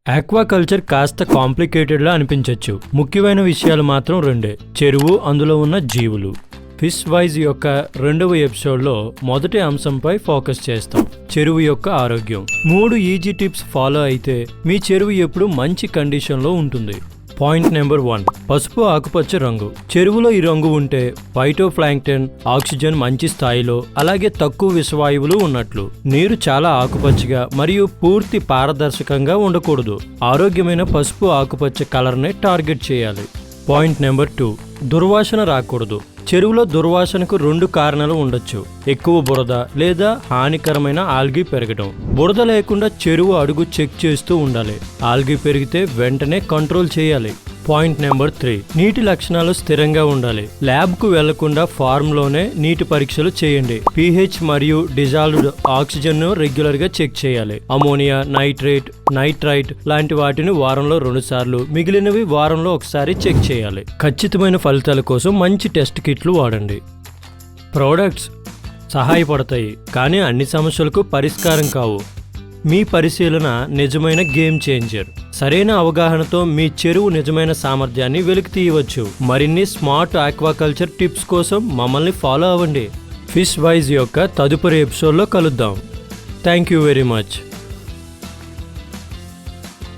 Aquaculture కాస్త కాంప్లికేటెడ్లా అనిపించవచ్చు. ముఖ్యమైన విషయాలు మాత్రం రెండే: చెరువు, అందులో ఉన్న జీవులు. ఫిష్ వైజ్ యొక్క 2వ ఎపిసోడ్లో మొదటి అంశంపై ఫోకస్ చేస్తాం, చెరువు యొక్క ఆరోగ్యం. 3 ఈజీ టిప్స్ ఫాలో అయితే మీ చెరువు ఎప్పుడు మంచి కండిషన్లో ఉంటుంది. పాయింట్ నెంబర్ 1: పసుపు ఆకుపచ్చ రంగు. చెరువులో ఈ రంగు ఉంటే ఫైటోప్లాంక్టన్, ఆక్సిజన్ మంచి స్థాయిలో, అలాగే తక్కువ విషవాయువులు ఉన్నట్లు. నీరు చాలా ఆకుపచ్చగా మరియు పూర్తి పారదర్శకంగా ఉండకూడదు. ఆరోగ్యమైన పసుపు ఆకుపచ్చ కలర్నే టార్గెట్ చేయాలి. పాయింట్ నెంబర్ 2: దుర్వాసన రాకూడదు. చెరువులో దుర్వాసనకు 2 కారణాలు ఉండొచ్చు: ఎక్కువ బురద లేదా హానికరమైన ఆల్గీ పెరగడం. బురద లేకుండా చెరువు అడుగు చెక్ చేస్తూ ఉండాలి. ఆల్గీ పెరిగితే వెంటనే కంట్రోల్ చేయాలి. పాయింట్ నెంబర్ 3: నీటి లక్షణాలు స్థిరంగా ఉండాలి. ల్యాబ్కు వెళ్లకుండా ఫార్మ్లోనే నీటి పరీక్షలు చేయండి. pH మరియు డిజాల్వ్డ్ ఆక్సిజన్ ను రెగ్యులర్ గా చెక్ చేయాలి. అమోనియా, నైట్రేట్, నైట్రైట్ లాంటి వాటిని వారంలో 2 సార్లు, మిగిలినవి వారంలో 1 సారి చెక్ చేయాలి. ఖచ్చితమైన ఫలితాల కోసం మంచి టెస్ట్ కిట్లు వాడండి. ప్రోడక్ట్స్ సహాయపడతాయి, కానీ అన్ని సమస్యలకు పరిష్కారం కావు. మీ పరిశీలన నిజమైన గేమ్ చేంజర్. సరైన అవగాహనతో మీ చెరువు నిజమైన సామర్థ్యాన్ని వెలికి తీయవచ్చు. మరిన్ని స్మార్ట్ ఆక్వాకల్చర్ టిప్స్ కోసం మమ్మల్ని ఫాలో అవ్వండి. ఫిష్ వైజ్ యొక్క తదుపరి ఎపిసోడ్లో కలుద్దాం. Thank you very much.